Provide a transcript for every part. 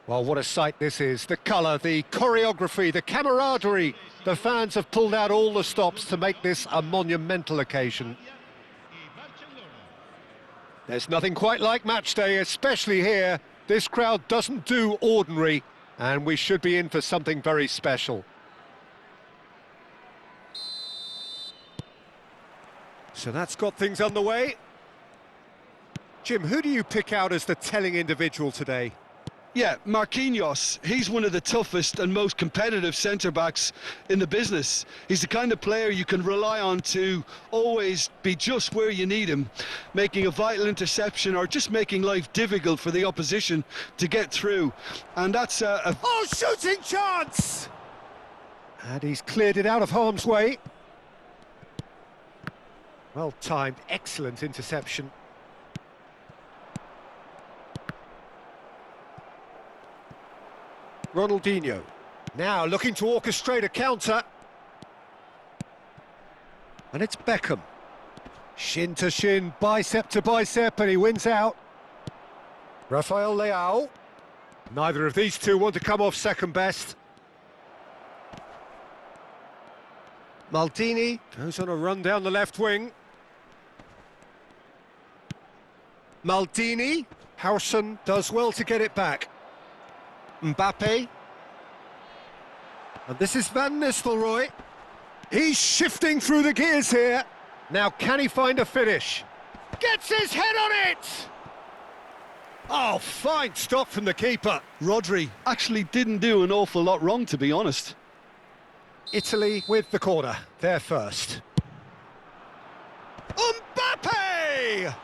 Well, what a sight this is. The colour, the choreography, the camaraderie. The fans have pulled out all the stops to make this a monumental occasion. There's nothing quite like match day, especially here. This crowd doesn't do ordinary, and we should be in for something very special. So that's got things underway. Jim, who do you pick out as the telling individual today? Yeah, Marquinhos. He's one of the toughest and most competitive centre-backs in the business. He's the kind of player you can rely on to always be just where you need him, making a vital interception or just making life difficult for the opposition to get through. And that's Oh, shooting chance! And he's cleared it out of harm's way. Well timed, excellent interception. Ronaldinho, now looking to orchestrate a counter. And it's Beckham. Shin to shin, bicep to bicep, and he wins out. Rafael Leao. Neither of these two want to come off second best. Maldini goes on a run down the left wing. Maldini. Howson does well to get it back. Mbappe. And this is Van Nistelrooy. He's shifting through the gears here. Now, can he find a finish? Gets his head on it! Oh, fine stop from the keeper. Rodri actually didn't do an awful lot wrong, to be honest. Italy with the corner. They're first. Mbappe!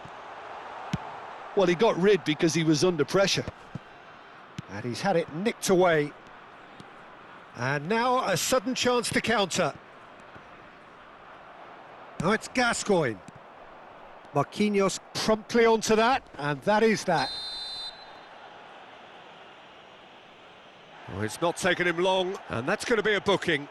Well, he got rid because he was under pressure. And he's had it nicked away. And now a sudden chance to counter. Now it's Gascoigne. Marquinhos promptly onto that, and that is that. Well, it's not taken him long, and that's going to be a booking.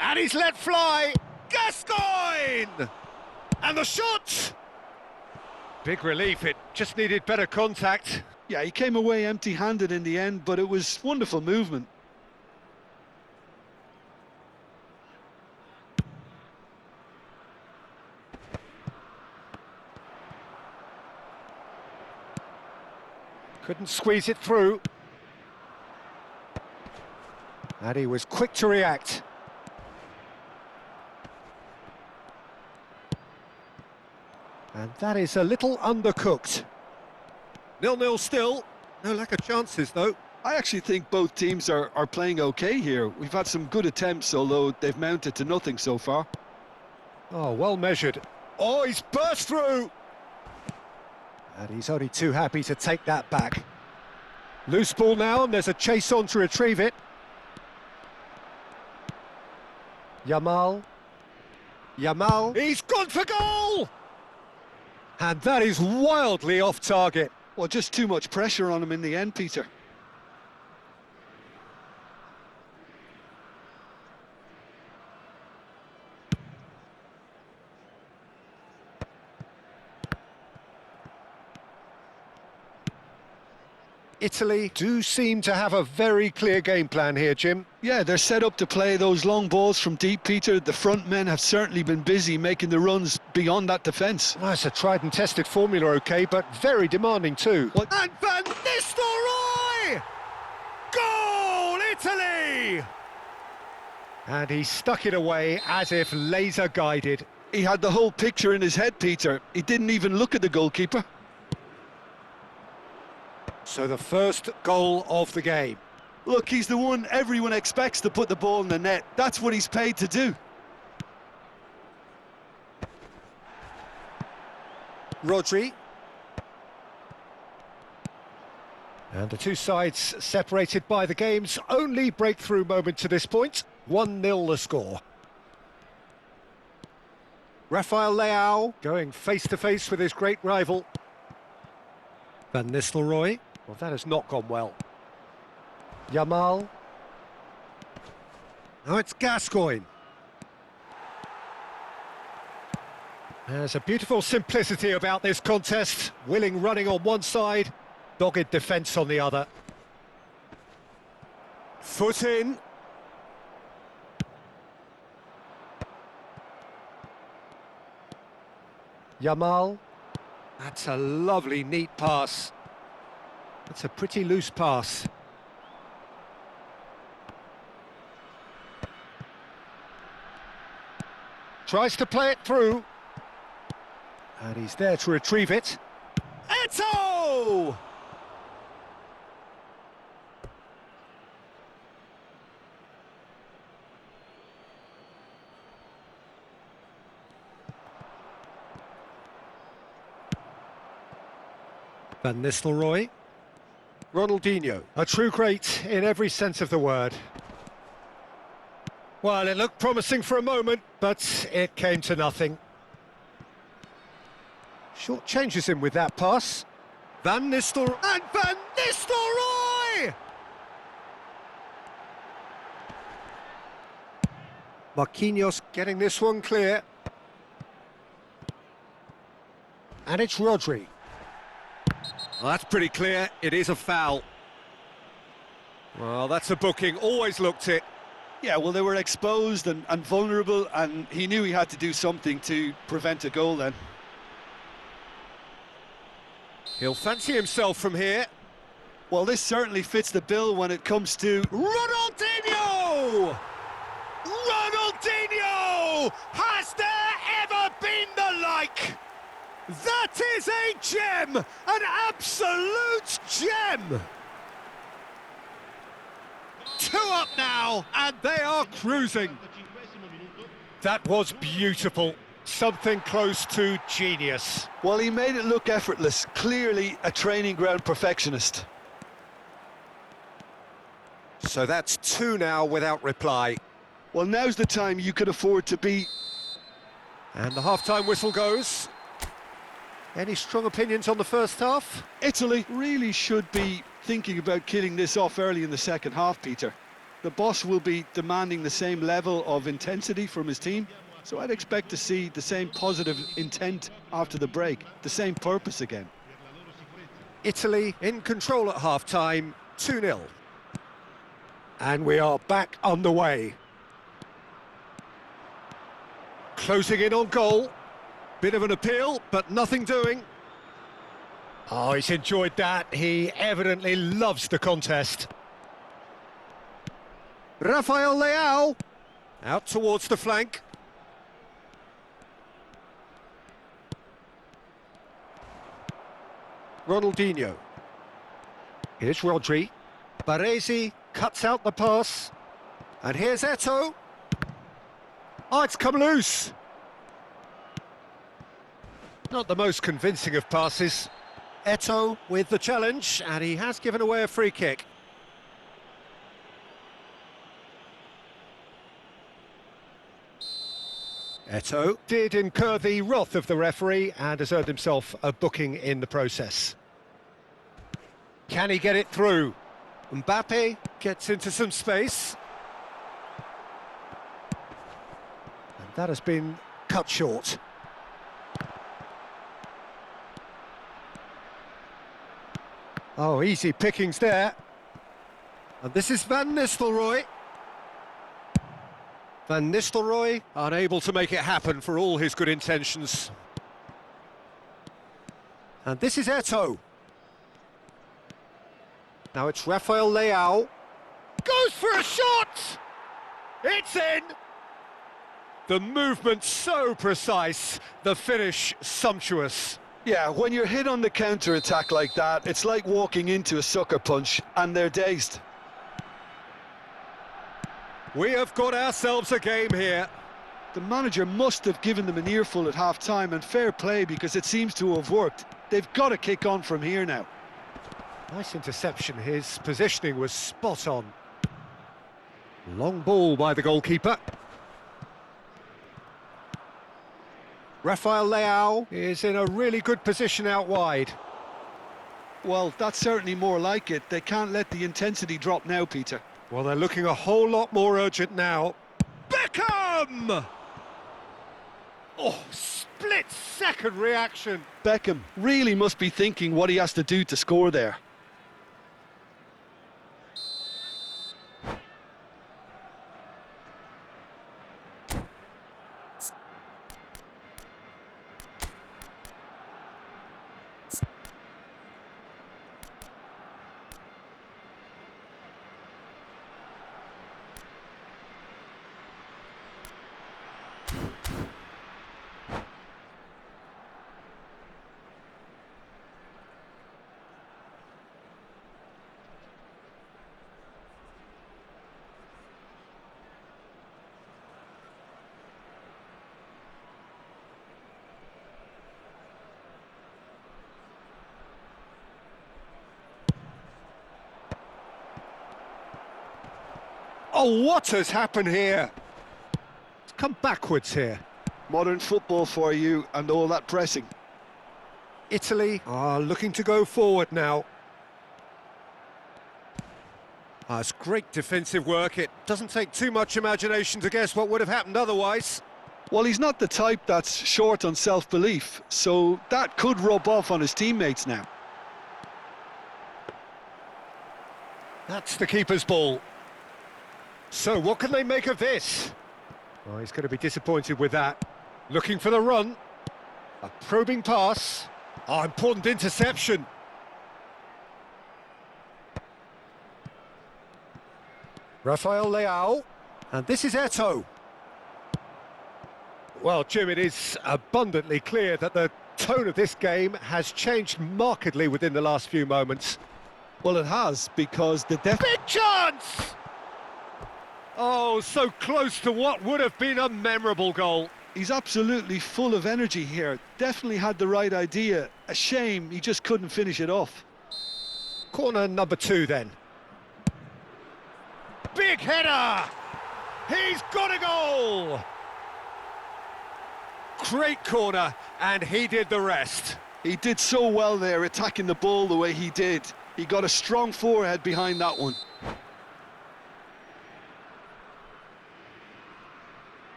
And he's let fly. Gascoigne! And the shot! Big relief, it just needed better contact. Yeah, he came away empty-handed in the end, but it was wonderful movement. Couldn't squeeze it through. And he was quick to react. And that is a little undercooked. 0-0 still. No lack of chances, though. I actually think both teams are playing okay here. We've had some good attempts, although they've mounted to nothing so far. Oh, well measured. Oh, he's burst through! And he's only too happy to take that back. Loose ball now, and there's a chase on to retrieve it. Yamal. He's gone for goal! And that is wildly off target. Well, just too much pressure on him in the end, Peter. Italy do seem to have a very clear game plan here, Jim. Yeah, they're set up to play those long balls from deep, Peter. The front men have certainly been busy making the runs beyond that defence. Well, it's a tried and tested formula, OK, but very demanding too. What? And Van Nistelrooy! Goal, Italy! And he stuck it away as if laser-guided. He had the whole picture in his head, Peter. He didn't even look at the goalkeeper. So the first goal of the game. Look, he's the one everyone expects to put the ball in the net. That's what he's paid to do. Rodri. And the two sides separated by the game's only breakthrough moment to this point. 1-0 the score. Rafael Leao going face-to-face with his great rival. Van Nistelrooy. Well, that has not gone well. Yamal. Now it's Gascoigne. There's a beautiful simplicity about this contest. Willing running on one side, dogged defence on the other. Foot in. Yamal. That's a lovely, neat pass. That's a pretty loose pass. Tries to play it through. And he's there to retrieve it. Eto'o! Van Nistelrooy. Ronaldinho. A true great in every sense of the word. Well, it looked promising for a moment, but it came to nothing. Short changes him with that pass. Van Nistelrooy. And Van Nistelrooy! Marquinhos getting this one clear. And it's Rodri. Well, that's pretty clear. It is a foul. Well, that's a booking. Always looked it. Yeah, well, they were exposed and vulnerable, and he knew he had to do something to prevent a goal then. He'll fancy himself from here. Well, this certainly fits the bill when it comes to... Ronaldinho! Ronaldinho! Has there ever been the like? That is a gem! An absolute gem! 2 up now, and they are cruising. That was beautiful. Something close to genius. Well, he made it look effortless. Clearly a training ground perfectionist. So that's 2 now without reply. Well, now's the time you could afford to be... And the half-time whistle goes. Any strong opinions on the first half? Italy really should be thinking about killing this off early in the second half, Peter. The boss will be demanding the same level of intensity from his team, so I'd expect to see the same positive intent after the break, the same purpose again. Italy in control at half-time, 2-0. And we are back underway. Closing in on goal. Bit of an appeal, but nothing doing. Oh, he's enjoyed that. He evidently loves the contest. Rafael Leao. Out towards the flank. Ronaldinho. Here's Rodri. Baresi cuts out the pass. And here's Eto'o. Oh, it's come loose. Not the most convincing of passes. Eto'o with the challenge, and he has given away a free kick. Eto'o did incur the wrath of the referee and has earned himself a booking in the process. Can he get it through? Mbappe gets into some space. And that has been cut short. Oh, easy pickings there. And this is Van Nistelrooy. Van Nistelrooy unable to make it happen for all his good intentions. And this is Eto'o. Now it's Rafael Leao. Goes for a shot! It's in! The movement so precise, the finish sumptuous. Yeah, when you're hit on the counter-attack like that, it's like walking into a sucker punch, and they're dazed. We have got ourselves a game here. The manager must have given them an earful at half-time, and fair play, because it seems to have worked. They've got to kick on from here now. Nice interception, his positioning was spot on. Long ball by the goalkeeper. Rafael Leao is in a really good position out wide. Well, that's certainly more like it. They can't let the intensity drop now, Peter. Well, they're looking a whole lot more urgent now. Beckham! Oh, split second reaction. Beckham really must be thinking what he has to do to score there. Oh, what has happened here? It's come backwards here. Modern football for you and all that pressing. Italy are looking to go forward now. It's great defensive work. It doesn't take too much imagination to guess what would have happened otherwise. Well, he's not the type that's short on self-belief, so that could rub off on his teammates now. That's the keeper's ball. So what can they make of this? Oh, he's going to be disappointed with that. Looking for the run. A probing pass. Oh, important interception. Rafael Leao. And this is Eto'o. Well, Jim, it is abundantly clear that the tone of this game has changed markedly within the last few moments. Well, it has, because the Big chance! Oh, so close to what would have been a memorable goal. He's absolutely full of energy here. Definitely had the right idea. A shame he just couldn't finish it off. Corner number 2 then. Big header! He's got a goal! Great corner, and he did the rest. He did so well there, attacking the ball the way he did. He got a strong forehead behind that one.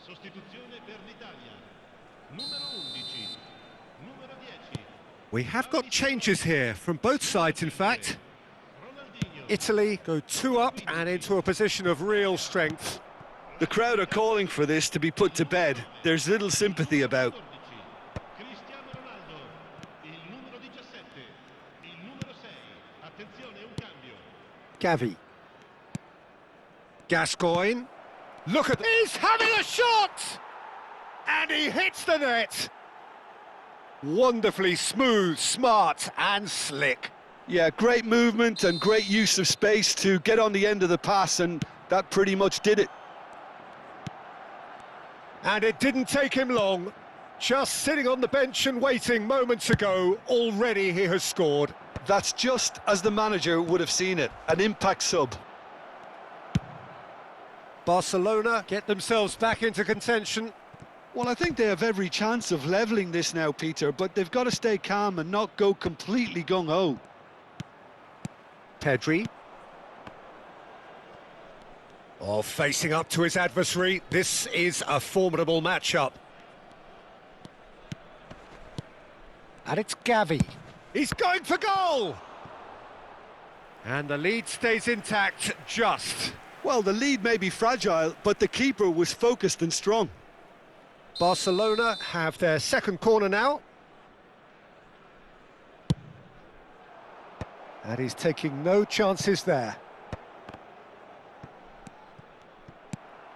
Sostituzione per l'Italia. Numero 11. Numero 10. We have got changes here from both sides, in fact. Italy go 2 up and into a position of real strength. The crowd are calling for this to be put to bed. There's little sympathy about. Cristiano Ronaldo. Il numero 17. Il numero 6. Attenzione, un cambio. Gavi. Gascoigne. Look at... He's having a shot! And he hits the net. Wonderfully smooth, smart and slick. Yeah, great movement and great use of space to get on the end of the pass, and that pretty much did it. And it didn't take him long. Just sitting on the bench and waiting moments ago, already he has scored. That's just as the manager would have seen it, an impact sub. Barcelona get themselves back into contention. Well, I think they have every chance of levelling this now, Peter, but they've got to stay calm and not go completely gung-ho. Pedri. Oh, facing up to his adversary. This is a formidable matchup. And it's Gavi. He's going for goal! And the lead stays intact, just. Well, the lead may be fragile, but the keeper was focused and strong. Barcelona have their second corner now. And he's taking no chances there.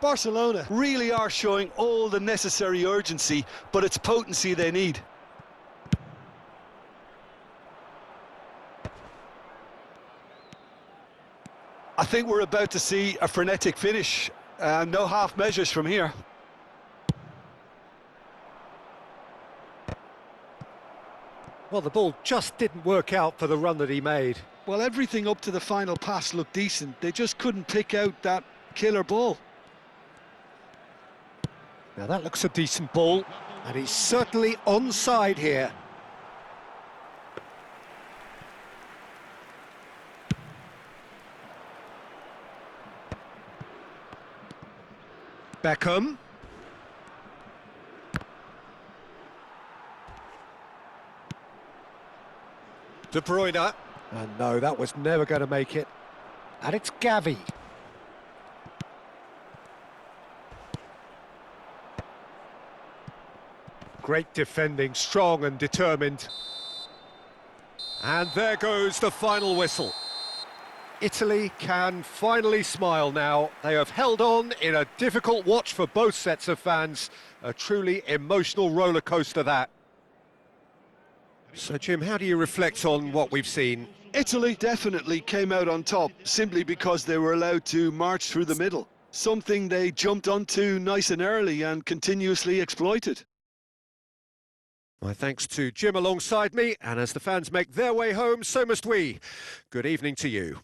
Barcelona really are showing all the necessary urgency, but it's potency they need. I think we're about to see a frenetic finish. No half measures from here. Well, the ball just didn't work out for the run that he made. Well, everything up to the final pass looked decent. They just couldn't pick out that killer ball. Now that looks a decent ball, and he's certainly onside here. Beckham. De Bruyne. And no, that was never going to make it. And it's Gavi. Great defending, strong and determined. And there goes the final whistle. Italy can finally smile now. They have held on in a difficult watch for both sets of fans. A truly emotional roller coaster that. So, Jim, how do you reflect on what we've seen? Italy definitely came out on top simply because they were allowed to march through the middle. Something they jumped onto nice and early and continuously exploited. My thanks to Jim alongside me, and as the fans make their way home, so must we. Good evening to you.